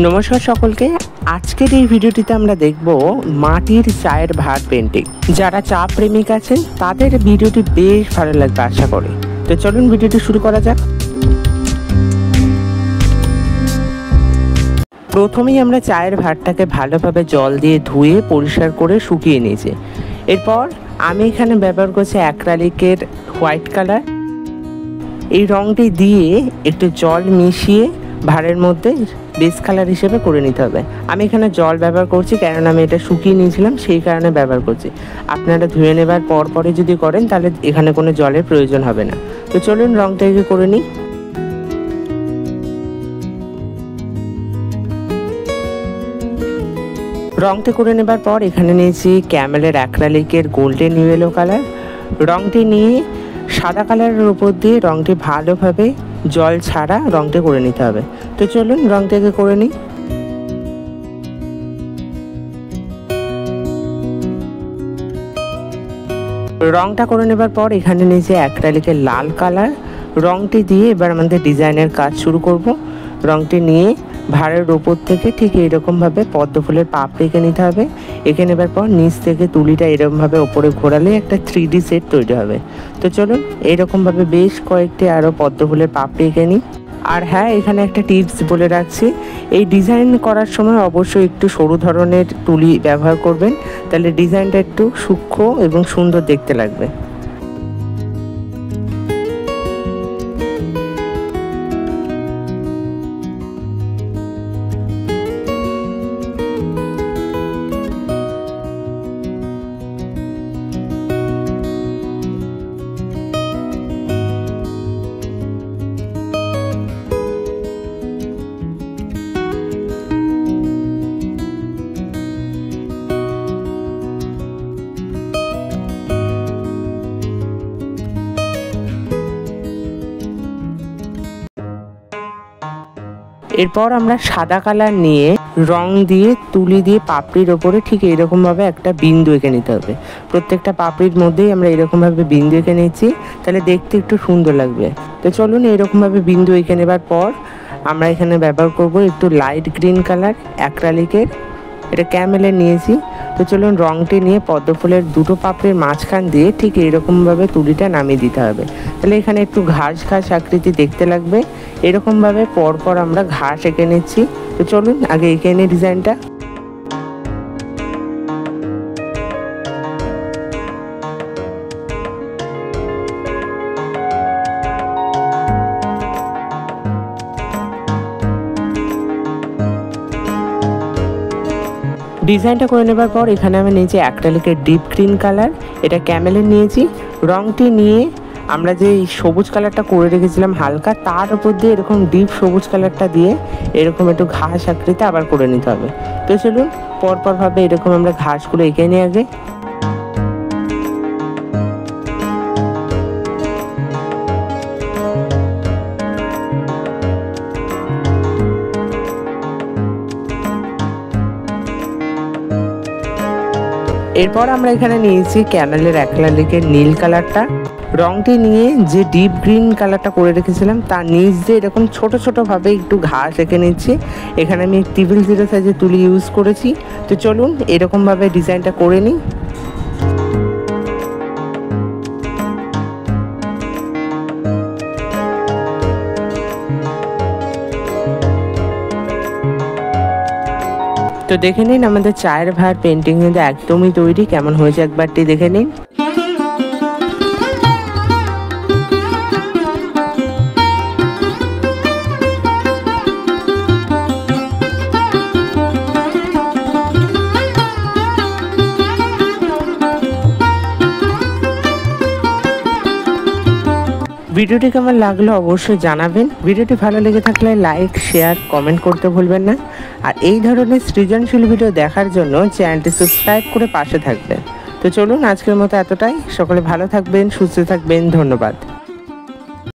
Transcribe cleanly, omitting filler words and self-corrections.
নমস্কার সকলকে। আজকের এই ভিডিওটিতে আমরা দেখব মাটির চায়ের ভার পেন্টিং। যারা চা প্রেমিক আছেন তাদের ভিডিওটি বেশ ভালো লাগবে আশা করি। তো চলুন ভিডিওটি শুরু করা যাক। প্রথমেই আমরা চায়ের ভারটাকে ভালোভাবে জল দিয়ে ধুয়ে পরিষ্কার করে শুকিয়ে নিয়েছি। এরপর আমি এখানে ব্যবহার করছি অ্যাক্রালিকের হোয়াইট কালার। এই রঙটি দিয়ে একটু জল মিশিয়ে ভারের মধ্যে বেস কালার হিসেবে করে নিতে হবে। আমি এখানে জল ব্যবহার করছি কারণ আমি এটা শুকিয়ে নিয়েছিলাম, সেই কারণে ব্যবহার করছি। আপনারা ধুয়ে নেবার পরে যদি করেন তাহলে এখানে কোনো জলের প্রয়োজন হবে না। তো চলুন রঙটাকে করে নিই। রঙটি করে নেবার পর এখানে নিয়েছি ক্যামেলের অ্যাক্রালিকের গোল্ডেন ইয়েলো কালার। রঙটি নিয়ে সাদা কালারের উপর দিয়ে রঙটি ভালোভাবে জল ছাড়া রঙটি করে নিতে হবে। তো চলুন রঙটাকে করে নিই। রঙটা করে নেবার পর এখানে নিয়েছি অ্যাক্রালিকের লাল কালার। রঙটি দিয়ে এবার আমাদের ডিজাইনের কাজ শুরু করব। রঙটি নিয়ে ভারের ওপর থেকে ঠিক এরকমভাবে পদ্ম ফুলের পাপড়ি এঁকে নিতে হবে। এঁকে নেবার পর নিচ থেকে তুলিটা এরকমভাবে ওপরে ঘোরালে একটা 3D সেট তৈরি হবে। তো চলুন এইরকমভাবে বেশ কয়েকটি আরও পদ্ম ফুলের পাপড়ি এঁকে নিই। আর হ্যাঁ, এখানে একটা টিপস বলে রাখছি, এই ডিজাইন করার সময় অবশ্যই একটু সরু ধরনের তুলি ব্যবহার করবেন, তাহলে ডিজাইনটা একটু সূক্ষ্ম এবং সুন্দর দেখতে লাগবে। এরপর আমরা সাদা কালার নিয়ে রং দিয়ে তুলি দিয়ে পাপড়ির ওপরে ঠিক এরকমভাবে একটা বিন্দু এঁকে নিতে হবে। প্রত্যেকটা পাপড়ির মধ্যেই আমরা এরকমভাবে বিন্দু এঁকে নিচ্ছি, তাহলে দেখতে একটু সুন্দর লাগবে। তো চলুন এরকমভাবে বিন্দু এঁকে নেবার পর আমরা এখানে ব্যবহার করব একটু লাইট গ্রিন কালার অ্যাক্রালিকের, এটা ক্যামেলের নিয়েছি। তো চলুন রঙটি নিয়ে পদ্ম ফুলের দুটো পাপড়ির মাঝখান দিয়ে ঠিক এরকমভাবে তুলিটা নামিয়ে দিতে হবে, তাহলে এখানে একটু ঘাস ঘাস আকৃতি দেখতে লাগবে। এরকমভাবে পরপর আমরা ঘাস এঁকে নিচ্ছি। তো চলুন আগে এঁকে নিই ডিজাইনটা। ডিজাইনটা করে নেবার পর এখানে আমি নিয়েছি অ্যাক্রালিকের ডিপ গ্রিন কালার, এটা ক্যামেলের নিয়েছি। রঙটি নিয়ে আমরা যে সবুজ কালারটা করে রেখেছিলাম হালকা, তার উপর দিয়ে এরকম ডিপ সবুজ কালারটা দিয়ে এরকম একটু ঘাস আকৃতি আবার করে নিতে হবে। তো চলুন পরপরভাবে এরকম আমরা ঘাসগুলো এঁকে নিই আগে। এরপর আমরা এখানে নিয়েছি ক্যামেলের অ্যাক্রালিকের নীল কালারটা। রঙটি নিয়ে যে ডিপ গ্রিন কালারটা করে রেখেছিলাম তার নিচ দিয়ে এরকম ছোট ছোটোভাবে একটু ঘাস এঁকে নিচ্ছি। এখানে আমি 0.0 সাইজের তুলি ইউজ করেছি। তো চলুন এরকমভাবে ডিজাইনটা করে নিই। তো দেখে নিন আমাদের চায়ের ভার পেন্টিং কিন্তু একদমই তৈরি। কেমন হয়েছে একবারটি দেখে নিন। ভিডিওটি কেমন লাগলো অবশ্যই জানাবেন। ভিডিওটি ভালো লেগে থাকলে লাইক শেয়ার কমেন্ট করতে ভুলবেন না। আর এই ধরনের সৃজনশীল ভিডিও দেখার জন্য চ্যানেলটি সাবস্ক্রাইব করে পাশে থাকবেন। তো চলুন আজকের মতো এতটাই। সকলে ভালো থাকবেন, সুস্থ থাকবেন। ধন্যবাদ।